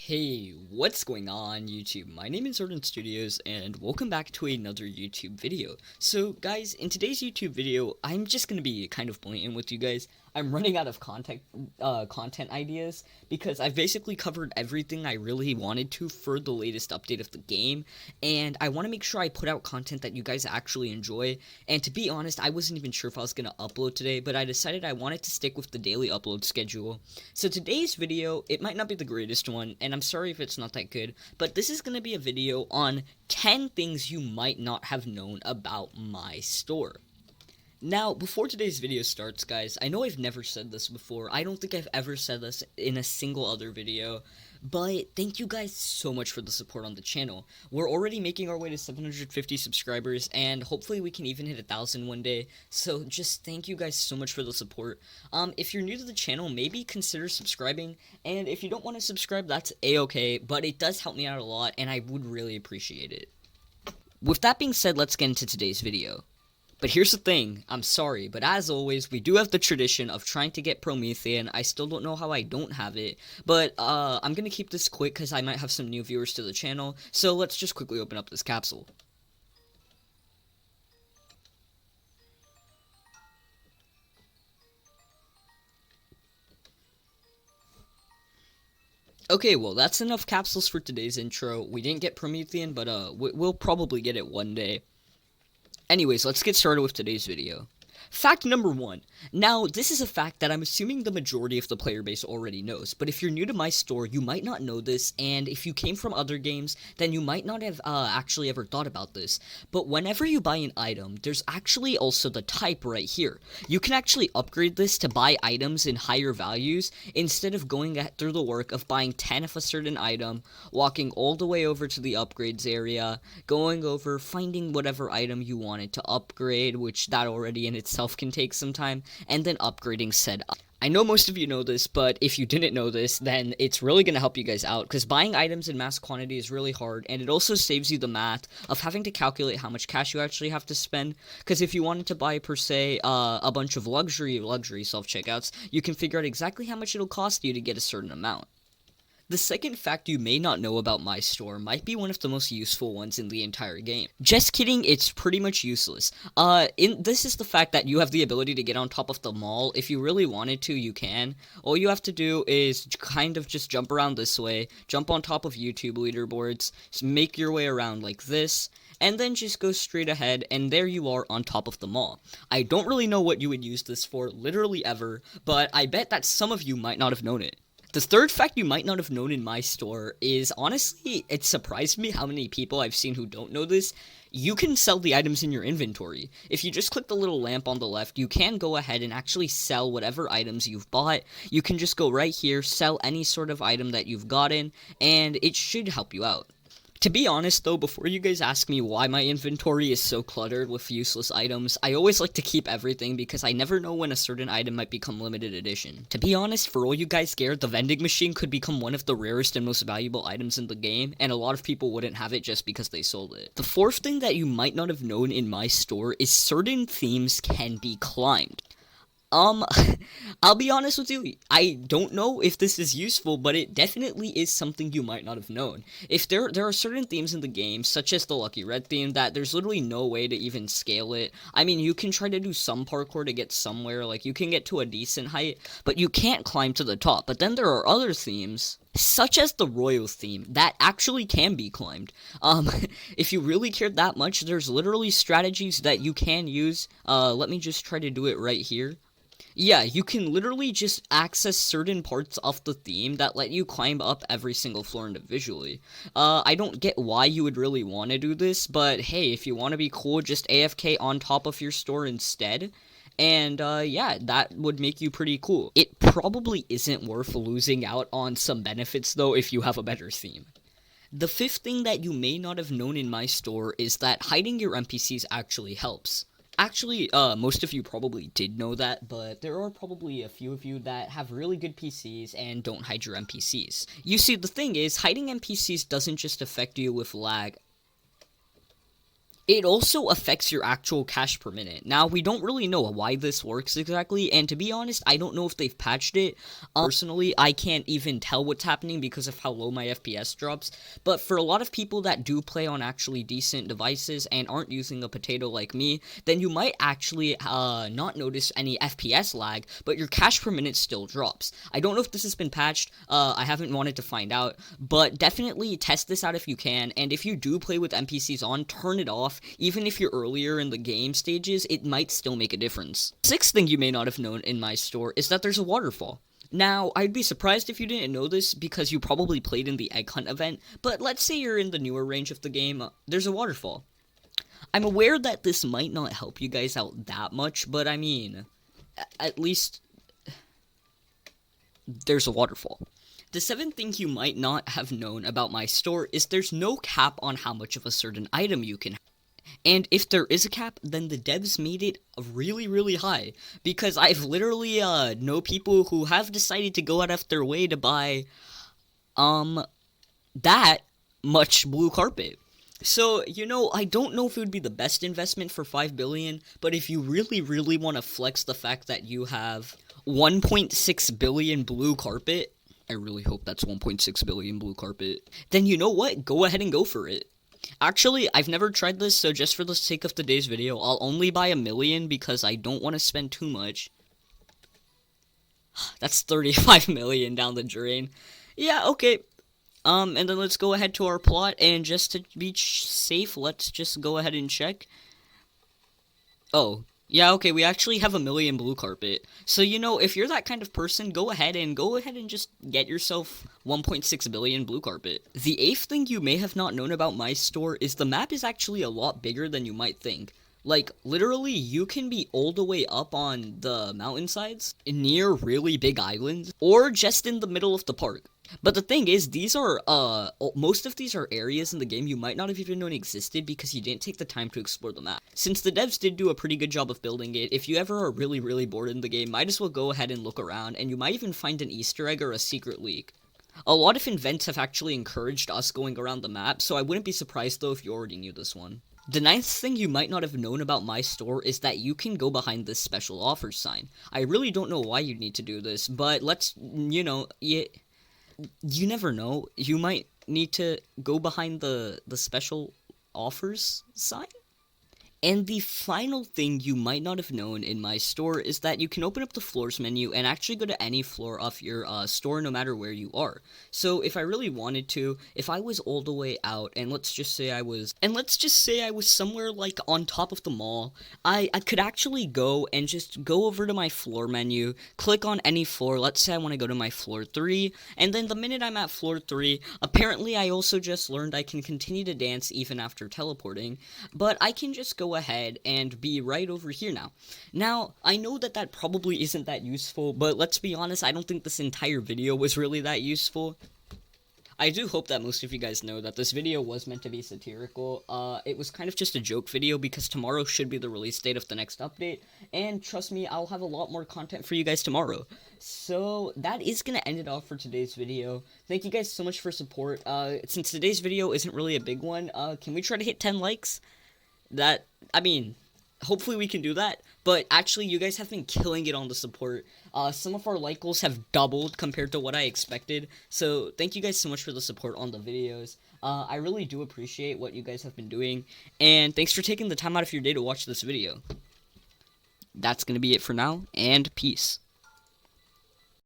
Hey, what's going on YouTube? My name is Arden Studios and welcome back to another YouTube video. So guys, in today's YouTube video, I'm just going to be kind of blatant with you guys. I'm running out of content ideas because I've basically covered everything I really wanted to for the latest update of the game, and I want to make sure I put out content that you guys actually enjoy. And to be honest, I wasn't even sure if I was going to upload today, but I decided I wanted to stick with the daily upload schedule. So today's video, it might not be the greatest one, and I'm sorry if it's not that good, but this is going to be a video on 10 things you might not have known about my store. Now, before today's video starts, guys, I know I've never said this before. I don't think I've ever said this in a single other video, but thank you guys so much for the support on the channel. We're already making our way to 750 subscribers, and hopefully we can even hit 1,000 one day, so just thank you guys so much for the support. If you're new to the channel, maybe consider subscribing, and if you don't want to subscribe, that's a-okay, but it does help me out a lot, and I would really appreciate it. With that being said, let's get into today's video. But here's the thing, I'm sorry, but as always, we do have the tradition of trying to get Promethean. I still don't know how I don't have it, but I'm gonna keep this quick because I might have some new viewers to the channel, so let's just quickly open up this capsule. Okay, well, that's enough capsules for today's intro. We didn't get Promethean, but we'll probably get it one day. Anyways, let's get started with today's video. Fact number 1. Now, this is a fact that I'm assuming the majority of the player base already knows, but if you're new to my store, you might not know this, and if you came from other games, then you might not have actually ever thought about this. But whenever you buy an item, there's actually also the type right here. You can actually upgrade this to buy items in higher values, instead of going through the work of buying 10 of a certain item, walking all the way over to the upgrades area, going over, finding whatever item you wanted to upgrade, which that already in itself can take some time, and then upgrading said. I know most of you know this, but if you didn't know this, then it's really going to help you guys out, because buying items in mass quantity is really hard, and it also saves you the math of having to calculate how much cash you actually have to spend, because if you wanted to buy, per se, a bunch of luxury self-checkouts, you can figure out exactly how much it'll cost you to get a certain amount. The second fact you may not know about my store might be one of the most useful ones in the entire game. Just kidding, it's pretty much useless. This is the fact that you have the ability to get on top of the mall. If you really wanted to, you can. All you have to do is kind of just jump around this way, jump on top of YouTube leaderboards, make your way around like this, and then just go straight ahead, and there you are on top of the mall. I don't really know what you would use this for, literally ever, but I bet that some of you might not have known it. The third fact you might not have known in my store is, honestly, it surprised me how many people I've seen who don't know this. You can sell the items in your inventory. If you just click the little lamp on the left, you can go ahead and actually sell whatever items you've bought. You can just go right here, sell any sort of item that you've gotten, and it should help you out. To be honest though, before you guys ask me why my inventory is so cluttered with useless items, I always like to keep everything because I never know when a certain item might become limited edition. To be honest, for all you guys scared, the vending machine could become one of the rarest and most valuable items in the game, and a lot of people wouldn't have it just because they sold it. The fourth thing that you might not have known in my store is certain themes can be climbed. I'll be honest with you, I don't know if this is useful, but it definitely is something you might not have known. If there are certain themes in the game, such as the Lucky Red theme, that there's literally no way to even scale it. I mean, you can try to do some parkour to get somewhere, like you can get to a decent height, but you can't climb to the top. But then there are other themes, such as the Royal theme, that actually can be climbed. If you really cared that much, there's literally strategies that you can use. Let me just try to do it right here. Yeah, you can literally just access certain parts of the theme that let you climb up every single floor individually. I don't get why you would really want to do this, but hey, if you want to be cool, just AFK on top of your store instead. And, yeah, that would make you pretty cool. It probably isn't worth losing out on some benefits, though, if you have a better theme. The fifth thing that you may not have known in my store is that hiding your NPCs actually helps. Actually, most of you probably did know that, but there are probably a few of you that have really good PCs and don't hide your NPCs. You see, the thing is, hiding NPCs doesn't just affect you with lag. It also affects your actual cash per minute. Now, we don't really know why this works exactly, and to be honest, I don't know if they've patched it. Personally, I can't even tell what's happening because of how low my FPS drops, but for a lot of people that do play on actually decent devices and aren't using a potato like me, then you might actually not notice any FPS lag, but your cash per minute still drops. I don't know if this has been patched, I haven't wanted to find out, but definitely test this out if you can, and if you do play with NPCs on, turn it off. Even if you're earlier in the game stages, it might still make a difference. Sixth thing you may not have known in my store is that there's a waterfall. Now, I'd be surprised if you didn't know this because you probably played in the egg hunt event, but let's say you're in the newer range of the game, there's a waterfall. I'm aware that this might not help you guys out that much, but I mean, at least there's a waterfall. The seventh thing you might not have known about my store is there's no cap on how much of a certain item you can have. And if there is a cap, then the devs made it really, really high. Because I've literally, know people who have decided to go out of their way to buy, that much blue carpet. So, you know, I don't know if it would be the best investment for 5 billion, but if you really, really want to flex the fact that you have 1.6 billion blue carpet, I really hope that's 1.6 billion blue carpet, then you know what? Go ahead and go for it. Actually, I've never tried this, so just for the sake of today's video, I'll only buy 1 million because I don't want to spend too much. That's 35 million down the drain. Yeah, okay. And then let's go ahead to our plot, and just to be safe, let's just go ahead and check. Oh, yeah, okay, we actually have 1 million blue carpet. So, you know, if you're that kind of person, go ahead and just get yourself 1.6 billion blue carpet. The eighth thing you may have not known about my store is the map is actually a lot bigger than you might think. Like, literally, you can be all the way up on the mountainsides, near really big islands, or just in the middle of the park. But the thing is, these are, most of these are areas in the game you might not have even known existed because you didn't take the time to explore the map. Since the devs did do a pretty good job of building it, if you ever are really, really bored in the game, might as well go ahead and look around, and you might even find an Easter egg or a secret leak. A lot of events have actually encouraged us going around the map, so I wouldn't be surprised though if you already knew this one. The ninth thing you might not have known about my store is that you can go behind this special offers sign. I really don't know why you'd need to do this, but let's, you know, you never know. You might need to go behind the special offers sign. And the final thing you might not have known in my store is that you can open up the floors menu and actually go to any floor of your store no matter where you are. So if I really wanted to, if I was all the way out and let's just say I was somewhere like on top of the mall, I could actually go and just go over to my floor menu, click on any floor. Let's say I want to go to my floor 3, and then the minute I'm at floor 3, apparently I also just learned I can continue to dance even after teleporting, but I can just go ahead and be right over here now. Now, I know that probably isn't that useful, but let's be honest, I don't think this entire video was really that useful. I do hope that most of you guys know that this video was meant to be satirical. It was kind of just a joke video because tomorrow should be the release date of the next update, and trust me, I'll have a lot more content for you guys tomorrow. So, that is going to end it off for today's video. Thank you guys so much for support. Since today's video isn't really a big one, can we try to hit 10 likes? Hopefully we can do that, but actually you guys have been killing it on the support. Some of our like goals have doubled compared to what I expected, so thank you guys so much for the support on the videos. I really do appreciate what you guys have been doing, and thanks for taking the time out of your day to watch this video. That's gonna be it for now, and peace.